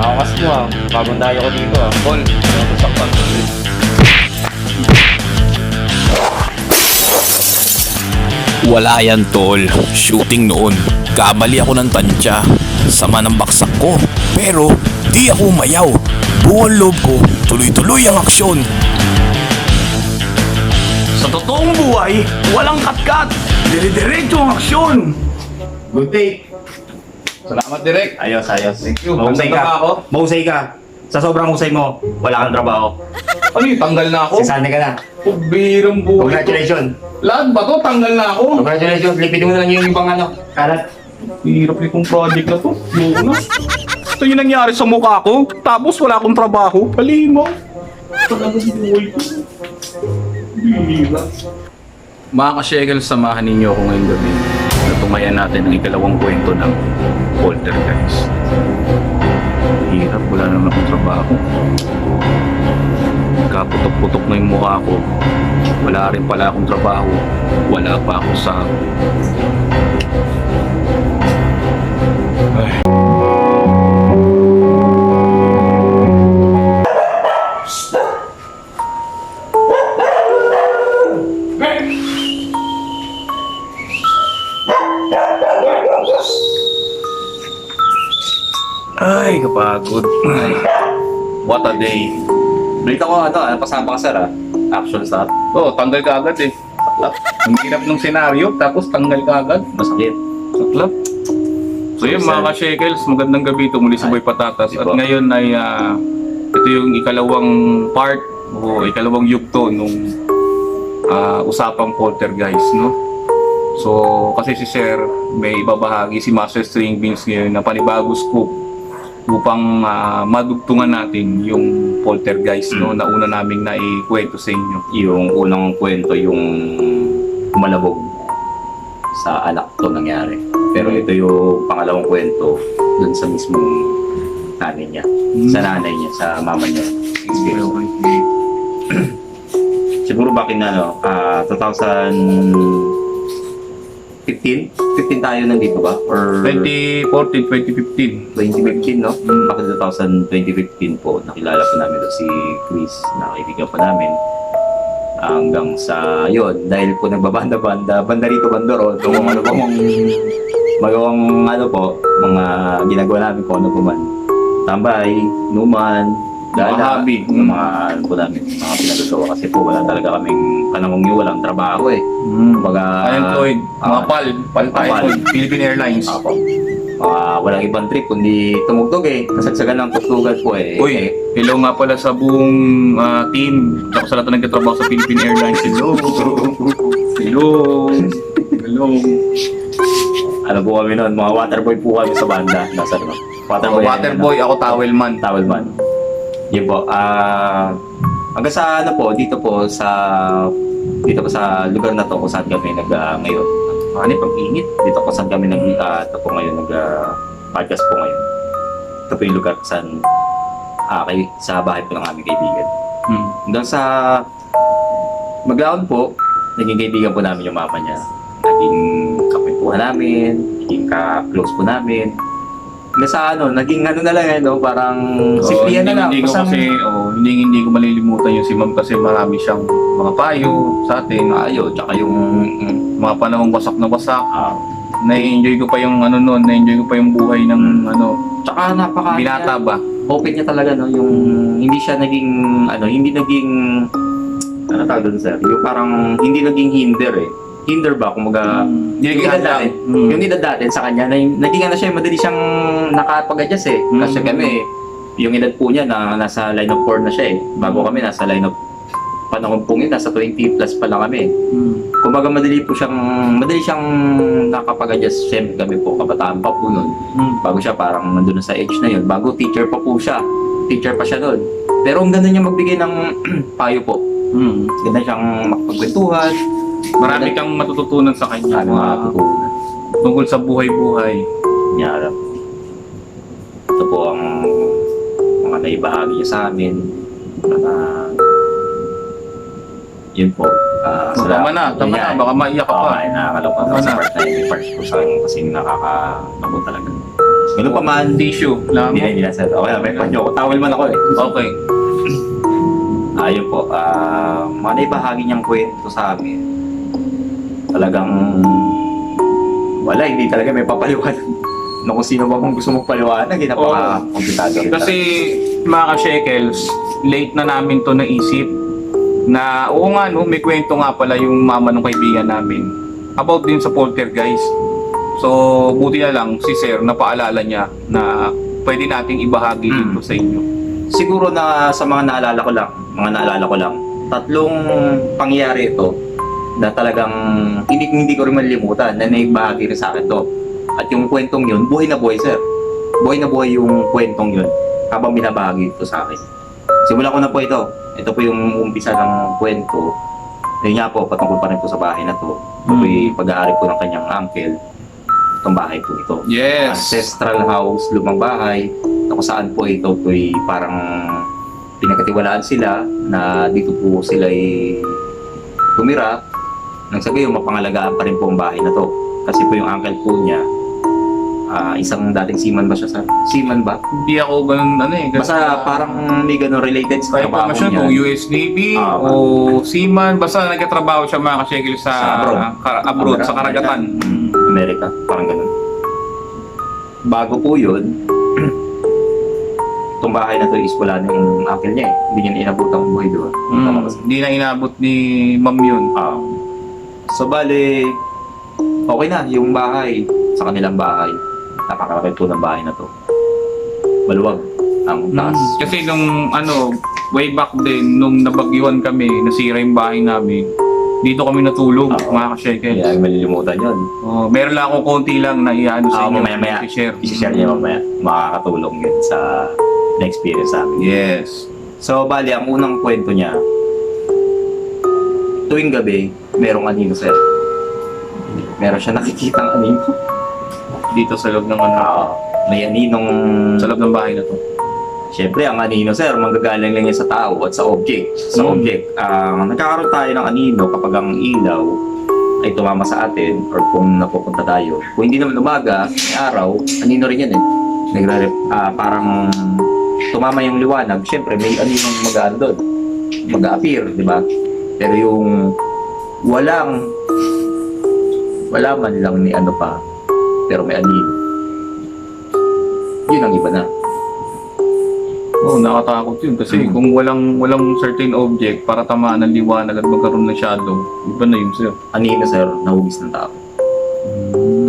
Nakakas mo ah. Bagong dayo ko dito ah. Tol, nasasaktan ko eh. Wala yan tol, shooting noon. Kamali ako ng tansya, sama ng baksak ko. Pero di ako umayaw. Buong loob ko, tuloy-tuloy ang aksyon. Sa totoong buhay, walang katkat. Dire-diretso ang aksyon. Good take. Salamat, Direk. Ayos, ayos. Thank you. Mahusay Maganda ka. ba ako? Mahusay ka. Sa sobrang husay mo, wala kang trabaho. Ano yun, tanggal na ako? Sisane ka na. Pabirang buhay. Congratulations. Lahat ba to? Tanggal na ako. Congratulations. Lipitin mo na lang yung ibang kalat. Hirap itong project na to. Luna. Ito yung nangyari sa mukha ko. Tapos wala akong trabaho. Palihin mo. Talagang buhay ko. Bira. Mga ka-shekel, samahan ninyo ako ngayong gabi na tumayan natin ang ikalawang kwento ng Poltergeist. Hirap, wala naman akong trabaho. Kaputok-putok na yung mukha ko. Wala rin pala akong trabaho. Wala pa ako sa... Ay. Ay, kapagod. Ay, what a day. Balita ko pasama ka sir action start. Oh, tanggal ka agad eh. Saklap. Ang hirap ng senaryo, tapos tanggal ka agad. Masakit. Saklap. So yun mga ka-shekels, magandang gabi ito muli si Boy Patatas. At ngayon ay ito yung ikalawang part o ikalawang yugto nung usapang poltergeist, no? So kasi si Sir may ibabahagi si Master String Beans ngayon na panibago scoop upang madugtungan natin yung poltergeist, no, na una naming naikwento sa inyo. Yung unang kwento yung malabog sa anak to nangyari. Pero ito yung pangalawang kwento dun sa mismong nanay niya. Sa nanay niya, sa mama niya. Siguro bakit 2015 tayo nandito ba? Or 2014, 2015. 2015, no? Bakit 2015 po, nakilala po namin si Chris, na kaibigan po namin. Hanggang sa yun, dahil po nagbabanda-banda, banda rito, banda ron, kung ano po mong magawang mga ginagawa namin kung ano po man. Tambay, numan, gala, hobby. mga ano po namin, mga pinagagawa kasi po wala talaga kaming panahong yun, walang trabaho eh. Kumbaga, Unemployed, mga pal tayo, pal. Philippine Airlines. Ako. Walang ibang trip kundi tumugtog eh. Kasagsagan ng tugtugan po eh. Uy, hello nga pala sa buong team. Ako sa lahat na nagtatrabaho sa Philippine Airlines. Hello. Hello. Hello. Ano po kami noon? Mga waterboy po kami sa banda. Nasa ano? Waterboy, ako towelman. Towelman. Yun po. Hanggang sa ano po, dito po sa lugar na to kung saan kami ngayon. Pag init, dito po saan kami ito po ngayon podcast po ngayon. Ito po yung lugar saan sa bahay po ng aming kaibigan. Hanggang sa maglaon po, naging kaibigan po namin yung mama niya. Naging kapwentuhan namin, naging ka-close po namin. Naging na lang parang simplihan na lang. Hindi ko malilimutan yung si Ma'am kasi marami siyang mga payo sa atin. Tsaka yung mga panahong wasak na wasak. Na-enjoy ko pa yung na-enjoy ko pa yung buhay ng tsaka binata ba? Open niya talaga yung hindi siya naging ano tawag doon sir? Yung parang hindi naging hinder ba kumaga yung edad natin sa kanya naging siya madali siyang nakapag-adjust eh. Kasi kami yung edad po niya na nasa line of 4 na siya eh. Bago kami nasa line of panahon po nasa 20 plus pa lang kami. Kumbaga madali siyang nakapag-adjust. Siyempre kami po kabataan pa po noon. Bago siya parang nandun na sa age na yun. Bago teacher pa siya noon. Pero ang ganda niya magbigay ng payo po. Ganda siyang makapagkwentuhan. Marami kang matututunan sa kanya. Tungkol sa buhay-buhay. Nyara. Ito po ang mga naibahagi niya sa amin. Yun po. Tama na, baka maiyak ka pa. Nakakalok Tama sa na. part na yun. Part ko sa akin kasi nakakabot talaga. Ganun pa man. Tissue. Lang. Hindi na, sir. Okay, may panyo ko. Tawel man ako eh. Okay. Ayun po, mga naibahagi niyang kwento sa amin. Talagang wala, hindi talaga may papaliwanag. No, kung sino ba kung gusto magpaliwanag, napaka-komplikado. Kasi mga ka-shekels, late na namin to naisip na oo nga no, may kwento nga pala yung mama ng kaibigan namin about din sa poltergeist. So, buti na lang si Sir napaalala niya na pwede nating ibahagi dito sa inyo. Siguro na sa mga naalala ko lang, tatlong pangyayari ito na talagang hindi ko rin malilimutan na naibahagi rin sa akin to. At yung kwentong yun, buhay na buhay, sir. Buhay na buhay yung kwentong yun habang binabahagi ito sa akin. Simulan ko na po ito. Ito po yung umpisa ng kwento. Yun nga po, patungkol pa rin po sa bahay na to. Ito po yung pag-aari po ng kanyang uncle. Itong bahay po ito. Yes. Ancestral house, lumang bahay, na kung saan po ito po parang pinagkatiwalaan sila na dito po sila tumira. Nang sa gayon, mapangalagaan pa rin po ang bahay na to. Kasi po yung uncle po niya, isang dating seaman ba siya, sir? Seaman ba? Hindi ako ganun Basta parang may ganun related sa trabaho information niya. kung US Navy o seaman, basta nagkatrabaho siya mga ka-shekels sa abroad, sa karagatan. Amerika, parang ganun. Bago po yun, itong bahay na to is wala na yung uncle niya eh. Hindi niya inaabot ang buhay doon. Hindi na inabot ni ma'am yun. So bale, okay na yung bahay sa kanilang bahay. Napakalaki po ng bahay na to. Maluwag ang taas. Kasi nung way back then, nung nabagyuhan kami, nasira yung bahay namin, dito kami natulog, mga ka-shekels. Kaya malilimutan yun. Meron lang akong konti lang na iano sa inyo. Mamaya, i-share. i-share niya mamaya. Makakatulong yun sa na-experience sa amin. Yes. So, bali, ang unang kwento niya, tuwing gabi, merong anino, sir. Meron siya nakikitang anino. Dito sa loob ng May aninong... sa loob ng bahay na to. Siyempre, ang anino, sir, manggagaling lang yan sa tao at sa object. Sa object, nagkakaroon tayo ng anino kapag ang ilaw ay tumama sa atin or kung napupunta tayo. Kung hindi naman umaga, may araw, anino rin yan eh. Parang tumama yung liwanag, siyempre may aninong mag-aan doon. Mag-appear, di ba? Pero yung wala man lang ni ano pa, pero may anino. Yun ang iba na. Nakatakot yun kasi kung walang certain object para tamaan ng liwanag at magkaroon ng shadow, iba na yun, sir. Anino, sir, nahugis ng tao.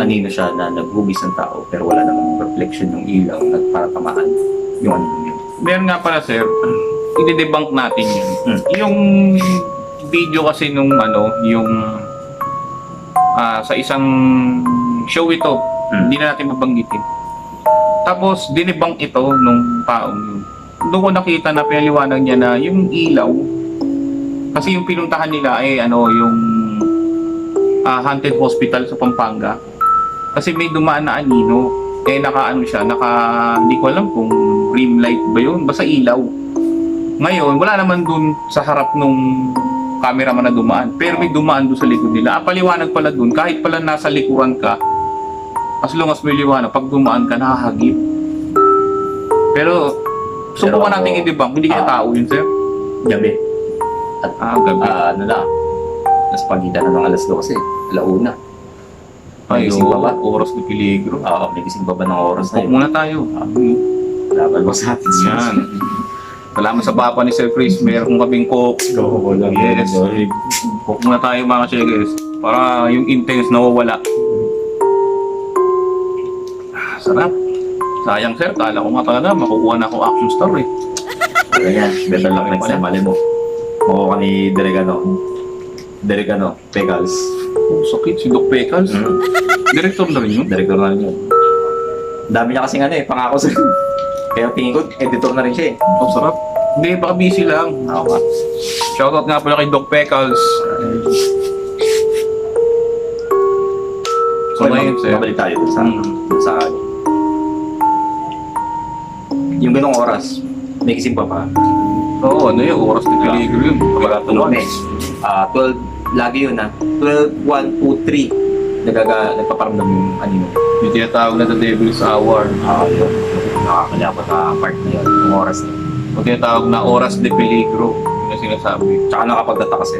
Anino siya na naghugis ng tao pero wala namang reflection ng ilaw na para tamaan yung anino yun. Meron nga pala, sir, i-debunk natin yun. Yung video kasi nung yung sa isang show ito, hindi na natin mabanggitin. Tapos, dinebunk ito nung taong yun. Doon ko nakita na pinaliwanag niya na yung ilaw, kasi yung pinuntahan nila ay yung haunted hospital sa Pampanga. Kasi may dumaan na anino, hindi ko alam kung rim light ba yun, basta ilaw. Ngayon, wala naman dun sa harap nung cameraman na dumaan, pero may dumaan doon sa likod nila. Paliwanag pala dun, kahit pala nasa likuran ka, as long as may liwanag, pag dumaan ka, nakahagip. Pero, subukan natin i-debunk, hindi kaya tao yun, sir? Gabi. At gabi. Nasa pagitan na ng alas 12, alauna. Ay, gising pa ba? Oras na peligro. May gising pa ba ng oras na Huwag yun? muna tayo. Laban mo sa atin. Yan. Salamat sa papa ni Sir Chris, meron kaming coke. Yes. Coke muna tayo mga ka-shekels para yung intense nawawala. Sarap. Sayang, sir, kala ko nga talaga makukuha na ako action star eh. Ganyan, better luck next time. Mali mo. Makuha ka ni Deregano, Pecals. Sakit si Doc Pecals. Director na rin yun. Director na rin yun. Dami niya kasing pangako sa kaya tingin ko, editor na rin siya eh. Sarap. Hindi, baka busy lang. Oo nga. Shoutout nga pala kay Doc Pecals. So ngayon, sir. Mabalik tayo dun sa yung ganong oras, may gising pa pa. Oo, yung oras ni peligro yun. Kumbaga, Lunes. 12, lagi yun 12, 1, 2, 3. nagpaparamdam yung anino. Yung tinatawag na the devil's hour. Yung nakakalapot na part na yun, yung oras na yun. O tinatawag na oras de peligro. Yun ang sinasabi. Tsaka nakapagdata kasi,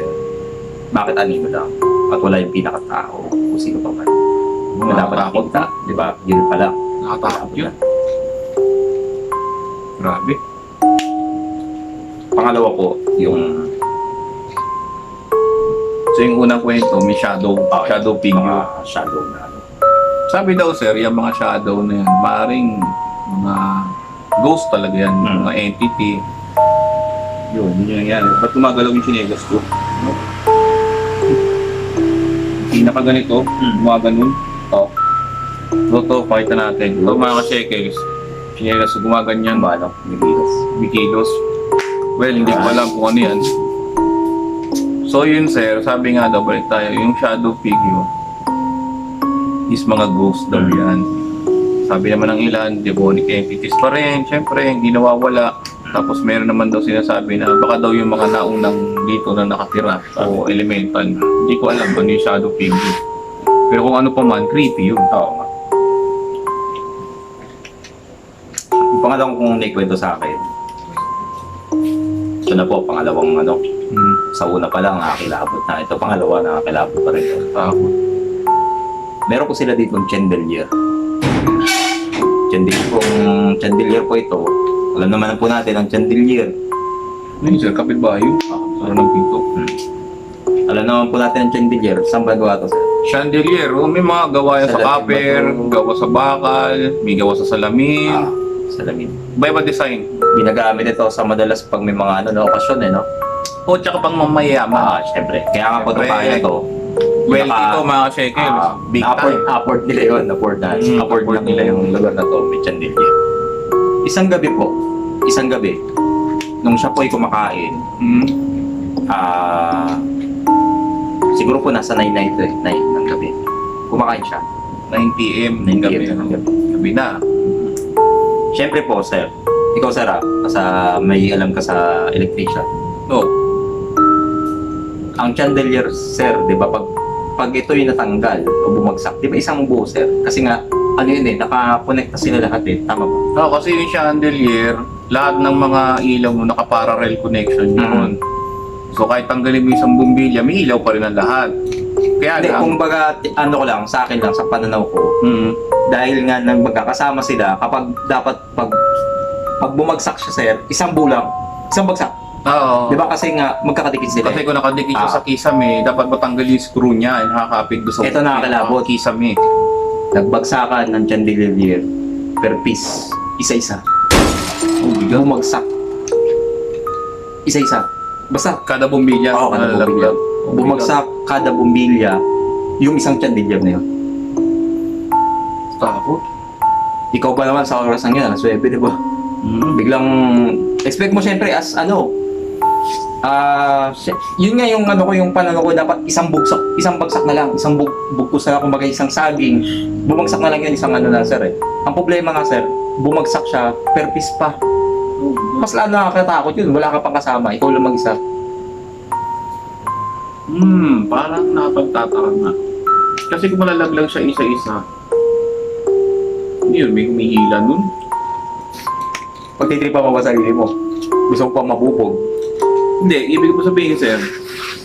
bakit anino lang? At wala yung pinakatao kung sino pa man. Na dapat Nakatakot. nakita, di ba? Yun pala. Nakatakot yun. Grabe. Pangalawa po, yung So yung unang kwento, may shadow figure. mga shadow na ano. Sabi daw sir, yung mga shadow na yan, maaaring mga ghost talaga yan, mga entity. Yun yan. Ba't gumagalaw yung sinegas ko? No? Pinaka ganito, gumaganon. Ito, pakita natin. Ito mga ka-shekels, sinegas gumaganyan. Ano, Migilos. Bikilos. Well, hindi ko alam kung ano yan. So yun sir, sabi nga daw, balik tayo, yung shadow figure is mga ghost daw yan. Sabi naman ng ilan, demonic entities pa rin, syempre, hindi nawawala. Tapos meron naman daw sinasabi na baka daw yung mga naunang dito na nakatira o elemental. Hindi ko alam ano yung shadow figure. Pero kung ano pa man, creepy yun. Oo nga. Yung pangalawang kong naikwento sa akin, ito na po, pangalawang ano, sa una pa lang nakakilabot na. Ito pangalawa nakakilabot pa rin. Takot. Meron po sila dito ng chandelier. Chandelier po ito. Alam naman po natin ang chandelier. Ano yun sir, kapitbahay yun? Saro ng pinto. Alam naman po natin ang chandelier. Saan ba gawa ito, sir? Chandelier, may mga gawa yan sa Salamin copper, ba to? gawa sa bakal, may gawa sa salamin. Salamin. Iba-iba design. Binagamit ito sa madalas pag may mga ano na okasyon eh, no? O tsaka pang mamayaman. Syempre. Kaya nga po ito Syempre. kaya ito. Well, ito mga shekels, big time. Upward nila yun. Upward upward lang nila yung lugar na to. May chandelier. Isang gabi, nung siya po ay kumakain, siguro po nasa 9 ng gabi. Kumakain siya. 9 p.m. ng gabi. Gabi na. Siyempre po, sir. Ikaw, sir, may alam ka sa electrician. Oh, Ang chandelier, sir, di ba, pag ito yung natanggal o bumagsak, di ba isang buo, sir? Kasi nga, ano yun eh, nakakonekta sila lahat eh. Tama ba? kasi yung chandelier, lahat ng mga ilaw mo naka-parallel connection yun. So kahit tanggalin mo isang bumbilya, may ilaw pa rin ang lahat. Kaya Hindi, lang, kumbaga, ano ko lang, sa akin lang, sa pananaw ko, dahil nga nang magkakasama sila, kapag dapat pag bumagsak siya, sir, isang bulang, isang bagsak. oo. Di ba kasi nga, magkakadikit sila. Kasi kung nakadikit siya sa kisame, dapat matanggal yung screw niya, nakakapit doon sa Ito nakakalabot. kisame. Nagbagsakan ng chandelier per piece, isa-isa. Oh, bigat. Bumagsak. Isa-isa. Basta, Kada bumbilya, Oo, kada nalalaglag. bumbilya. Oh, bumagsak kada bumbilya, yung isang chandelier na yun. bigat. Takot. Ikaw ba naman sa oras ng yun, alas 9, di ba? Biglang, expect mo syempre as ano, yun nga yung ano ko, yung panano ko, dapat isang bagsak na lang, isang bugkus na lang, kumbaga isang saging, bumagsak na lang yun, isang ano na, sir eh. Ang problema nga, sir, bumagsak siya, per piece pa. Mas lalo nakakatakot yun, wala ka pang kasama, ikaw lang mag-isa. Parang nakapagtataka nga. Kasi kung malalaglag siya isa-isa, yun, may humihila nun. Pagtitripa mo ba sarili mo? Gusto mo pang mabubog? Hindi, ibig ko sabihin, sir,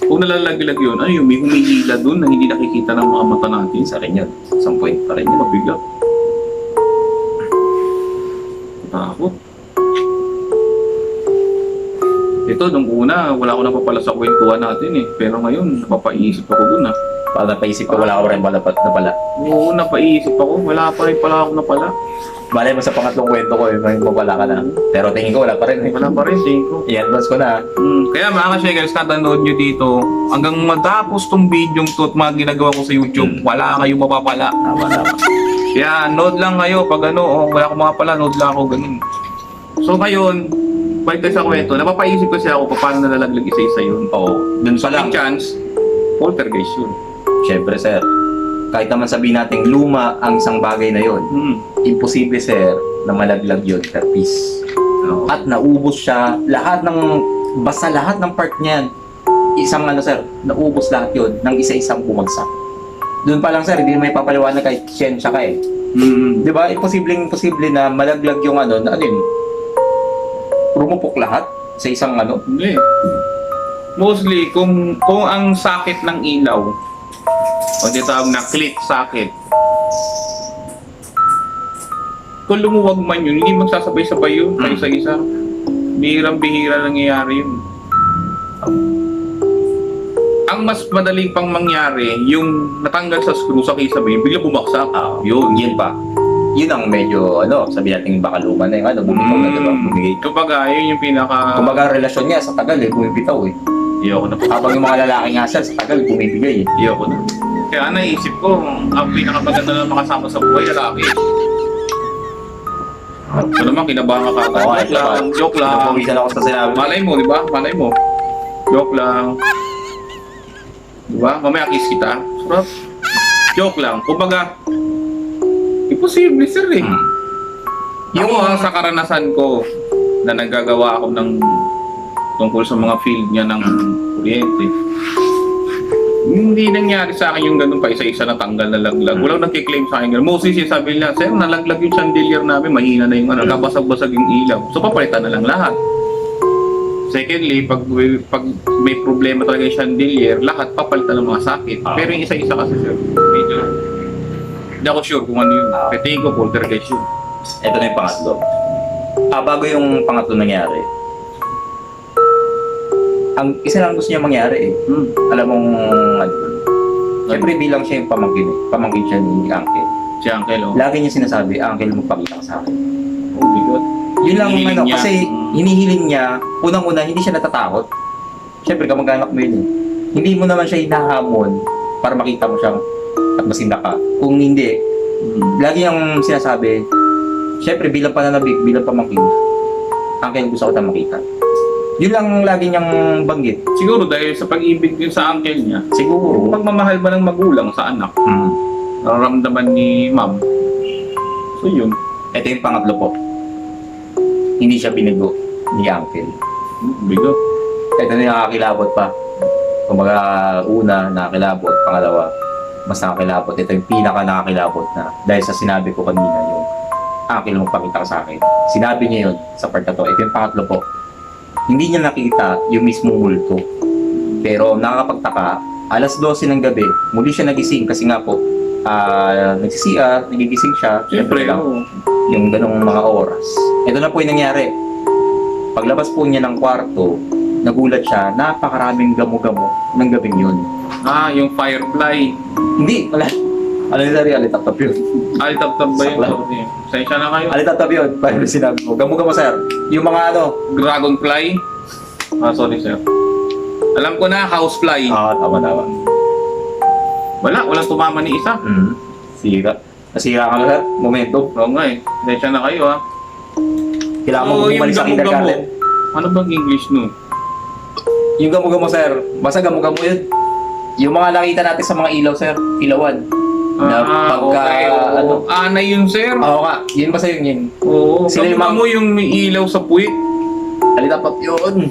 kung nalalaglag yun, ano yun, may humihila dun na hindi nakikita ng mga mata natin. Isa rin yun, isang point pa rin yun. Mabigat. Takot. Ito, nung una, wala ko napapala sa kwentuhan natin eh. Pero ngayon, napapaisip ako dun ah. Para napaisip ko, wala ka rin na pala. Oo, napaisip ako. Wala pa rin pala ako napala. Balay mo sa pangatlong kwento ko, yung mawala ka na. Pero tingin ko, wala pa rin. Wala pa rin, tingin ko. I-advance ko na. Kaya mga ka-shekels, tatanood nyo dito, hanggang matapos tong video to at mga ginagawa ko sa YouTube, wala kayong mapapala. Tama. Kaya nood lang kayo pag ano, wala akong mapapala, nood lang ako ganun. So ngayon, balik tayo sa kwento, napapaisip kasi ako paano nalalaglag isa-isa yun. Oo, dun pa lang. May chance, poltergeist yun. Siyempre, sir. Kahit naman sabihin natin luma ang isang bagay na yon, imposible, sir, na malaglag yun per piece. At naubos siya, basta lahat ng part niyan, isang ano, sir, naubos lahat yun ng isa-isang bumagsak. doon pa lang sir, hindi may papaliwanag kahit siyensya ka eh. Mm. Di ba? Imposible na malaglag yung ano, na ano yun, rumupok lahat sa isang ano. Hindi. Mostly, kung ang sakit ng ilaw, o tawag na click socket, kung lumuwag man yun, hindi magsasabay-sabay yun, isa-isa. Bihirang-bihira nangyayari yun. Ang mas madaling pang mangyari, yung natanggal sa screw sa kisame, bigla bumaksak. Yun pa. Yun ang medyo, ano, sabi natin baka luma na yung ano, bumitaw na diba? Bumigay. Kumbaga, yun yung pinaka... Kumbaga, relasyon niya sa tagal eh, bumibitaw eh. Iyoko na po. Habang yung mga lalaki nga sir, sa tagal, bumibigay eh. Iyoko na. Kaya naisip ko, ang pinakamaganda na makasama sa buhay, lalaki. Ito naman, kinabahan ka kagad. Oo, Joke lang, joke lang. Napawisan ako sa sinabi. Malay mo, di ba? Malay mo. Joke lang. Di ba? Mamaya kiss kita. Sarap. Joke lang. Kumbaga, imposible sir eh. Yung sa karanasan ko na naggagawa ako ng tungkol sa mga field niya ng kuryente, hindi nangyari sa akin yung ganun pa isa-isa na tanggal na laglag. Walang nagkiklaim sa akin. Mostly sabi nila, sir, nalaglag yung chandelier namin, mahina na yung ano, nabasag-basag yung ilaw. So papalitan na lang lahat. Secondly, pag may problema talaga yung chandelier, lahat papalitan ng mga sakit. Pero yung isa-isa kasi sir, medyo hindi ako sure kung ano yun. Kaya tingin ko poltergeist yun. Ito na yung pangatlo. Bago yung pangatlo nangyari, ang isa lang gusto niya mangyari eh. Alam mong, ano, siyempre bilang siya yung pamangkin siya ni Uncle. Si Uncle, oh. Lagi niya sinasabi, Uncle, magpakita ka sa akin. Oh my God. Yun lang Hinihiling ano, niya. kasi hinihiling niya, unang-una, hindi siya natatakot. Siyempre, kamag-anak mo yun eh. Hindi mo naman siya hinahamon para makita mo siyang at masinda ka. Kung hindi, lagi niyang sinasabi, siyempre, bilang pananabik, bilang pamangkin, Uncle, gusto ko tayong makita. Yun lang lagi niyang banggit. Siguro dahil sa pag-ibig din sa uncle niya, Siguro. pagmamahal ba ng magulang sa anak, nararamdaman ni ma'am. So yun. Ito yung pangatlo po. Hindi siya binigo ni Uncle. Bigo. Ito na yung nakakilabot pa. Kumbaga, una, nakakilabot. Pangalawa, mas nakakilabot. Ito yung pinaka nakakilabot na. Dahil sa sinabi ko kanina, yung Uncle magpakita ka sa akin. Sinabi niya yun sa part na to. Ito yung pangatlo po. Hindi niya nakita yung mismong multo. Pero nakakapagtaka, alas 12 ng gabi, muli siya nagising kasi nga po, nagsisiya, nagigising siya. Siyempre lang, lang. yung ganong mga oras. Ito na po yung nangyari. Paglabas po niya ng kwarto, nagulat siya, napakaraming gamo-gamo ng gabing yun. Yung firefly. Hindi, wala. Ano yung sari, alitap-tap yun. Alitap-tap ba yun? Sakla. Sensya na kayo. Alitap-tap yun, paano sinabi mo? Gamo-gamo sir. Yung mga ano. Dragonfly. Sorry sir. Alam ko na, housefly. Tama. Walang tumama ni isa. Sira. Nasira ka na sir, momentum. Oo nga eh. Sensya na kayo ha. Kailangan mo yung bumalik sa gamo-gamo. kindergarten. Ano bang English nun? Yung gamo-gamo sir, basta gamo-gamo yun. Yung mga nakita natin sa mga ilaw sir, ilawan. Na pagka, ano. Anay yun sir. Oo nga, yun basta yun. Oo. Sila yung Sila mo yung may ilaw sa puwit. Alitap-tap yun.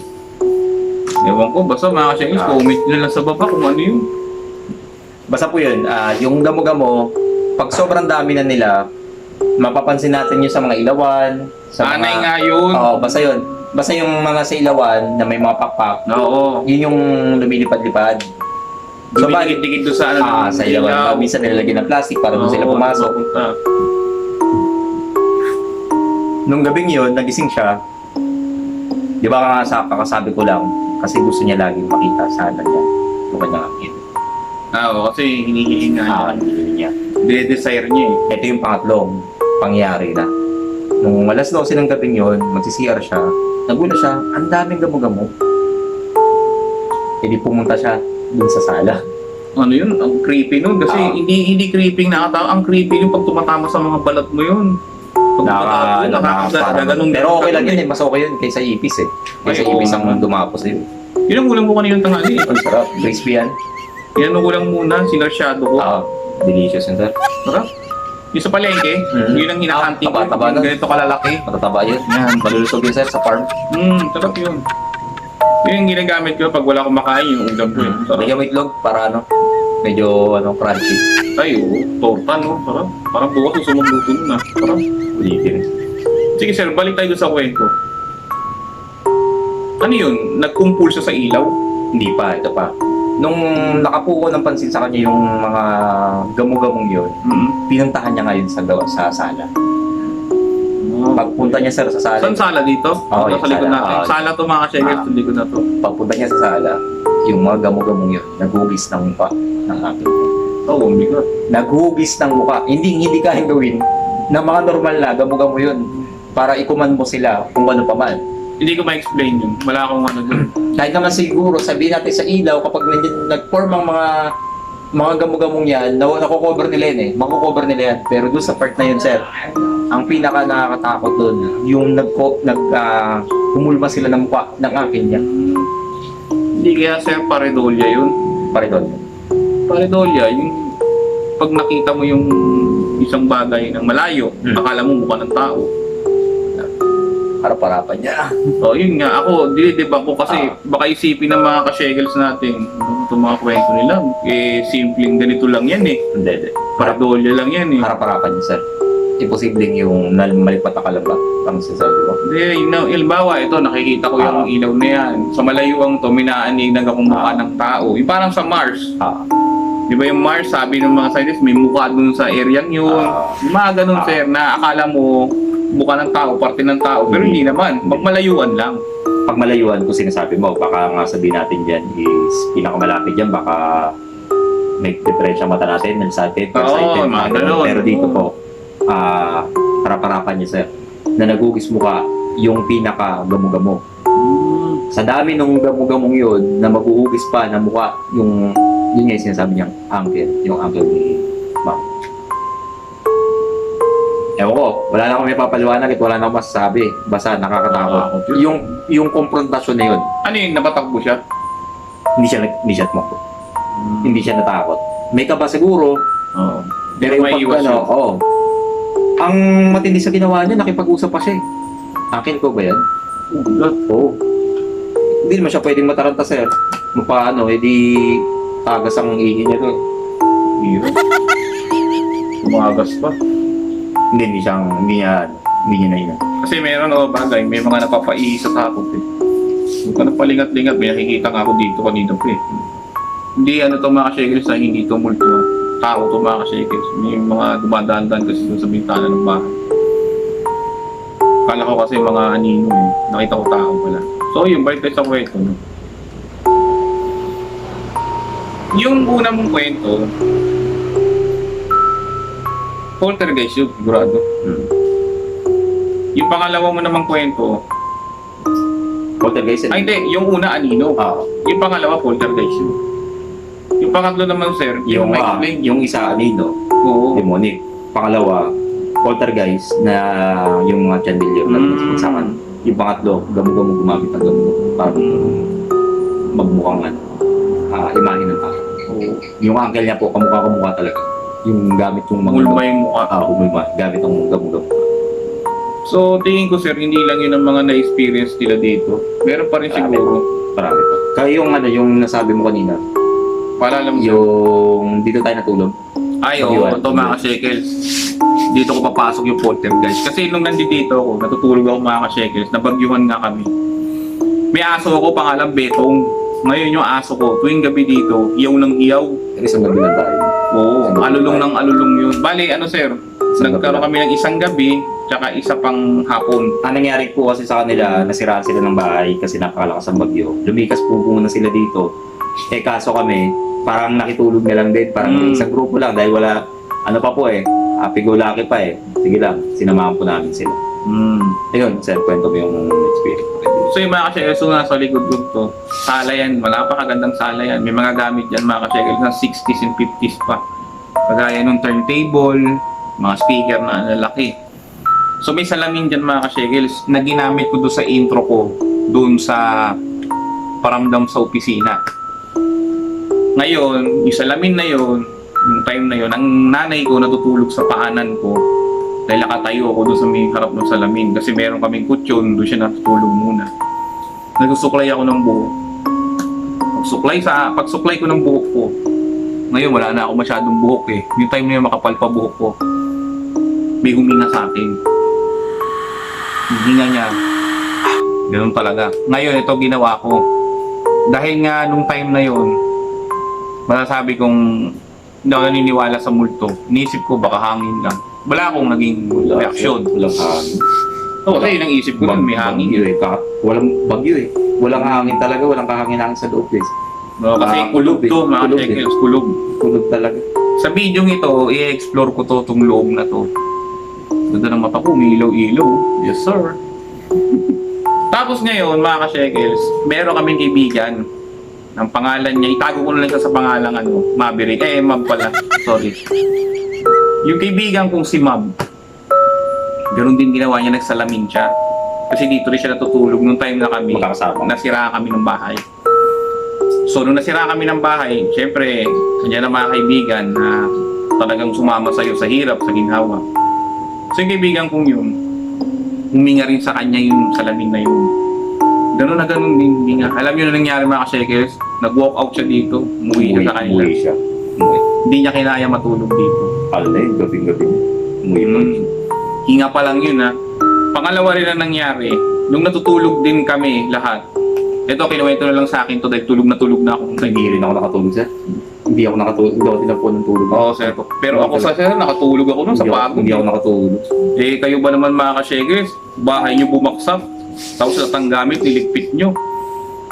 Ewan ko, basta mga ka-Chinese, comment nyo lang sa baba kung ano yun. Basta po yun, yung gamo-gamo, pag sobrang dami na nila, mapapansin natin yun sa mga ilawan, sa Anay mga... nga yun. Oo, basta yun. Basta yung mga sa ilawan na may mga pakpak, Oo. yun yung lumilipad-lipad. So, Dumidikit-dikit doon sa ano. sa ilawan. Minsan nilalagyan ng plastic para doon sila pumasok. Nung gabing yun, nagising siya. Di ba nga sa kakasabi ko lang, kasi gusto niya laging makita sa ano niya, yung kanyang angkin. Oo, kasi hinihiling nga Hindi niya. Desire niya eh. Ito yung pangatlong pangyari na. Nung alas 12 ng gabing yun, magsi-CR siya, nagulat siya, ang daming gamo-gamo. E di pumunta siya dun sa sala. Ano yun? Ang creepy nun. Kasi hindi creepy nakatawa. Ang creepy yung pag tumatama sa mga balat mo yun. Pero okay lang yun eh, mas okay yun kaysa ipis eh. Kaysa Ay, oo ipis ang naman. dumapos din. Yun ang ulam ko kanina tanghali eh. Ang sarap, crispy yan. Yan ang ulam muna, sinarsyado ko. Delicious yun sir. Sarap. Yung sa palengke, yun ang hinakanting ko. taba-taba na. Ganito kalalaki. Matataba yun. Yan, malulusog yun sir sa farm. Sarap yun. Yun yung ginagamit ko pag wala akong makain, yung ulam ko eh. Sarap. Bigyan mo itlog para ano. Medyo crunchy. Ay, oo. Torta, no? Parang bukas yung sumagluto nun, ah. Parang, Ulitin. sige sir, balik tayo doon sa kwento. Ano yun? Nagkumpul siya sa ilaw? Hindi pa, ito pa. Nung nakapuko ng pansin sa kanya yung mga gamo-gamong yun, pinuntahan niya ngayon sa sala. Pagpunta niya sir sa sala, Saan sala dito? Oo, Sa yung likod sala. natin. Oo. Sala to mga ka-checkers, sa likod na to. pagpunta niya sa sala, yung mga gamo-gamong yun, naghugis ng mukha ng akin. Oo, oh my God. Naghugis ng mukha. Hindi kayang gawin na mga normal na gamo-gamo yun para ikuman mo sila kung ano pa man. Hindi ko ma-explain yun. Wala akong ano dun. Kahit naman siguro, sabihin natin sa ilaw, kapag nag-form ang mga gamo-gamong yan, nakukover nila yun eh. Makukover nila yan. Pero doon sa part na yun, sir, ang pinaka nakakatakot doon, yung humulma sila ng mukha ng akin niya. Hindi kaya sir, pareidolia yun. Pare doon. Pareidolia, yung pag nakita mo yung isang bagay ng malayo, akala mo mukha ng tao. Harap-harapan niya. O, yun nga. Ako, dinidebunk ko kasi baka isipin ng mga ka-shekels natin, itong mga kwento nila, simpleng ganito lang yan eh. Hindi. Pareidolia lang yan eh. Harap-harapan niya, sir. Imposibleng yung malipat na kalamba ang sinasabi mo. Hindi, ilbawa, ito, nakikita ko yung ilaw na yan. Sa malayuang to, minaaninag akong mukha ng tao. Yung parang sa Mars. Di ba yung Mars, sabi ng mga scientists, may mukha dun sa area yun. Yung mga ganun, sir, na akala mo mukha ng tao, parte ng tao. Pero hindi naman, magmalayuan lang. Pag malayuan kung sinasabi mo, baka nga sabihin natin dyan is pinakamalapit dyan, baka may diferensya mata natin, nalsighted, Oo, mga ganun. Pero dito po, harap-harapan niya, sir, na nagugis mukha yung pinaka gamo-gamo. Sa dami ng gamo-gamong yun, na maguhugis pa na mukha, yun nga yung sinasabi niyang uncle, yung uncle ni ma'am. Ewan ko, wala na akong may papaliwanag at wala na akong masasabi. Basta nakakatakot. Yung konfrontasyon na yun, Ano yun, napatakbo siya? hindi siya tumakbo. Hindi siya natakot. May kaba siguro, Oo. pero yung May iwas yun. Ang matindi sa ginawa niya, nakipag-usap pa siya eh. Akin ko ba yan? Oo. Hindi naman siya pwedeng mataranta, sir. Paano, edi tagas ang ihi niya doon. Umagas pa. Hindi niya nainan. Kasi meron bagay, may mga napapaihi sa takot eh. Huwag ka na palingat-lingat, may nakikita nga ako dito kanina pa eh. Hindi to mga ka-shekels na hindi to multo. Tao to mga ka-shekels. May mga dumadaan-daan kasi doon sa bintana ng bahay. Kala ko kasi mga anino eh. Nakita ko tao pala. So yun, balik tayo sa kwento. No? Yung una mong kwento, poltergeist yun, sigurado. Yung pangalawa mo namang kwento, Poltergeist. ay hindi, yung una anino. Yung pangalawa poltergeist yun. Yung pangatlo naman sir, yung ma-explain. Yung isa anino, Oo. demonic. Pangalawa, poltergeist na yung mga chandelier na pinagsakan. Yung pangatlo, gamo-gamo gumamit ng gamo-gamo para magmukhang imahe ng tao. Yung uncle niya po, kamukha talaga. Yung gamit yung mga... Mulma yung mukha. Humulma. Gamit ang gamo-gamo. So, tingin ko sir, hindi lang yun ang mga na-experience nila dito. Meron pa rin siguro. Marami po. Kaya yung nasabi mo kanina, Para alam mo. yung dito tayo natulog. Ay, oo. Ito mga ka-shekels. Dito ko papasok yung poltergeist. Kasi nung nandito ako, natutulog ako mga ka-shekels, nabagyuhan nga kami. May aso ako, pangalan Betong. Ngayon yung aso ko, tuwing gabi dito, iyaw ng iyaw. Isang gabi lang tayo. Oo, Isang gabi alulong tayo. ng alulong yun. Bali, sir, Isang nagkaroon gabi kami ng isang gabi, tsaka isa pang hapon. Ang nangyari po kasi sa kanila, nasiraan sila ng bahay kasi napakalakas ang bagyo. Lumikas po muna sila dito. Kaso kami, parang nakitulog na lang din. Parang isang grupo lang dahil wala, pa po happy-go-lucky pa eh. Sige lang, sinamahan po namin sila. Ayun, sir, kwento mo yung experience. So yung mga ka-shekels, so nasa likod ko to, sala yan, napakagandang sala yan. May mga gamit yan mga ka-shekels na 60s and 50s pa. Kagaya nung turntable, mga speaker na lalaki. So may salamin dyan mga ka-shekels na ginamit ko doon sa intro ko, doon sa paramdam sa opisina. Ngayon, yung salamin na yun, yung time na yun, ang nanay ko natutulog sa paanan ko dahil nakatayo ako doon sa may harap ng salamin kasi meron kaming kutsyon, doon siya natutulog muna. Nagsusuklay ako ng buhok. Pagsuklay ko ng buhok ko, Ngayon, wala na ako masyadong buhok eh. Yung time na yun, makapal pa buhok ko. May huminga sa akin. Yung hinga niya, ganun talaga. Ngayon, ito ginawa ko. Dahil nga nung time na yun, masasabi kong hindi ako naniniwala sa multo. Iniisip ko baka hangin lang. Wala akong naging reaksyon. Walang hangin. Oo, kasi yun ang isip ko nun, may hangin. Bagyo eh. Walang bagyo eh. Walang hangin talaga, walang kahangin-hangin sa loob eh. No, kasi kulog to, mga Kulog shekels, kulog. Kulog talaga. Sa video ito, i-explore ko to, itong loob na to. Ganda ng mata ko, may ilaw-ilaw. Yes, sir. Tapos ngayon, mga ka-shekels, meron kaming kaibigan. Ang pangalan niya, itago ko na lang siya sa pangalan, Maverick. Mab pala. Sorry. Yung kaibigan kong si Mab, ganun din ginawa niya, nagsalamin siya. Kasi dito rin siya natutulog nung time na kami, Magkakasama. nasiraan kami ng bahay. So, nung nasira kami ng bahay, syempre, kanya na mga kaibigan na talagang sumama sa'yo sa hirap, sa ginhawa. So, yung kaibigan kong yun, huminga rin sa kanya yung salamin na yun. Ganun na ganun din, huminga. Alam nyo na nangyari mga ka-shekels, nag-walk out siya dito, umuwi siya sa kanila. Umuwi siya. Umuwi. Hindi niya kinaya matulog dito. Alay, gabing-gabi. Umuwi pa. Hinga pa lang yun ha. Pangalawa rin na nangyari, nung natutulog din kami lahat, ito, kinuwento na lang sa akin to dahil tulog na ako. Hindi rin ako nakatulog sir. Hindi ako nakatulog. Hindi ako tinapo ng tulog. Oo, sir. Pero ako sa sir, nakatulog ako nun sa pagod. Hindi ako nakatulog. Eh, kayo ba naman mga ka-shekels? Bahay nyo bumaksak. Tapos lahat ng gamit, niligpit nyo.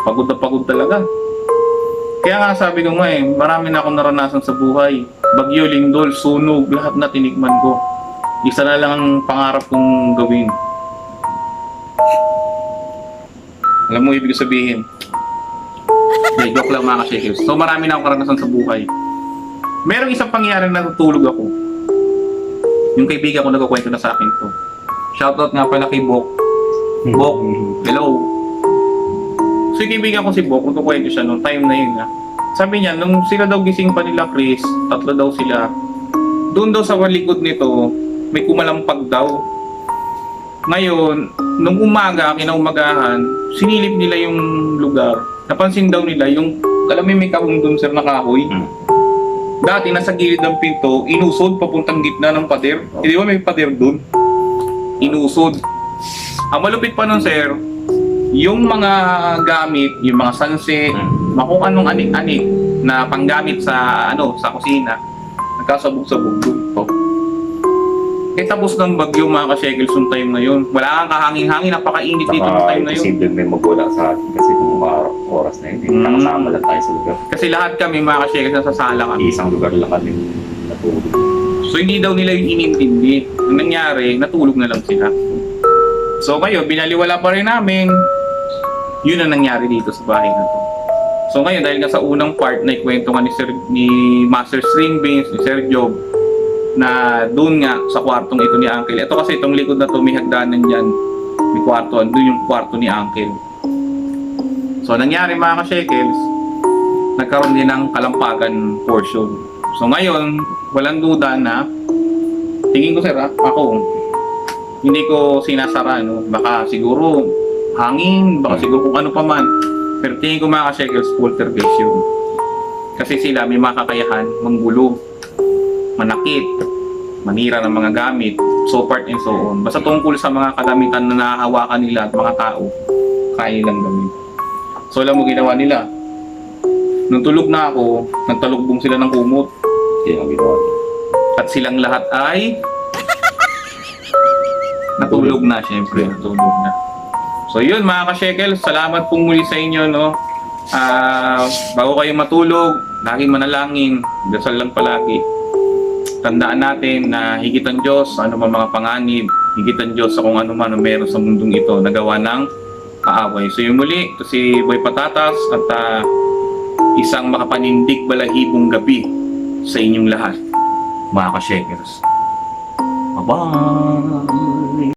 Pagod na pagod talaga. Kaya nga sabi ko nga marami na akong naranasan sa buhay. Bagyo, lindol, sunog, lahat na tinikman ko. Isa na lang ang pangarap kong gawin. Alam mo ibig sabihin? Hindi, joke lang mga ka-shekels. So marami na akong karanasan sa buhay. Merong isang pangyayari na natutulog ako. Yung kaibigan ko nagkukwento na sa akin to. Shoutout nga pala kay Bok. Bok, hello. So yung kaibigan ko si Bok, nagkukwento siya nung time na yun ha. Sabi niya, nung sila daw gising pa nila Chris, 3 daw sila. Doon daw sa likod nito, may kumalampag daw. Ngayon, nung umaga, kinaumagahan, sinilip nila yung lugar. Napansin daw nila yung, alam mo may kahong dun sir na kahoy. Dati nasa gilid ng pinto, inusod papuntang gitna ng pader. Hindi ba may pader dun? Inusod. Ang malupit pa nun sir, yung mga gamit, yung mga sanse, kung anong anik-anik na panggamit sa sa kusina, nagkasabog-sabog dun. Tapos ng bagyo mga ka-shekels yung time na yun. Wala kang kahangin-hangin, napakainit dito yung time na yun. Posibleng may magwala sa atin kasi kung mga oras na yun. Nakasama lang tayo sa lugar. Kasi lahat kami mga ka-shekels nasa sala kami. Isang lugar lang kami natulog. So hindi daw nila yung inintindi. Ang nangyari, natulog na lang sila. So ngayon, binaliwala pa rin namin. Yun ang nangyari dito sa bahay na to. So ngayon, dahil nga sa unang part na ikwento nga ni Master String Beans, ni Sir Job, na doon nga sa kwartong ito ni Uncle. Ito kasi itong likod na to, may hagdanan dyan. May kwarto, doon yung kwarto ni Uncle. So nangyari mga ka-shekels, nagkaroon din ng kalampagan portion. So ngayon, walang duda na, tingin ko sir ako, hindi ko sinasara, baka siguro hangin, baka siguro kung ano pa man. Pero tingin ko mga ka-shekels, poltergeist yun. Kasi sila may makakayahan, manggulo, manakit, manira ng mga gamit, so part and so on. Basta tungkol sa mga kagamitan na nahahawakan nila at mga tao, kaya nilang gawin. So alam mo ginawa nila? Nung tulog na ako, nagtalugbong sila ng kumot. Yan ang ginawa. At silang lahat ay natulog na, syempre. Natulog na. So yun mga ka-shekels, salamat pong muli sa inyo, bago kayo matulog, laging manalangin, dasal lang palagi. Tandaan natin na higit ang Diyos sa anumang mga panganib, higit ang Diyos sa kung ano man ang meron sa mundong ito na gawa ng kaaway. So yung muli, ito si Boy Patatas at isang makapanindig balahibong gabi sa inyong lahat, mga ka-shekers. Bye-bye!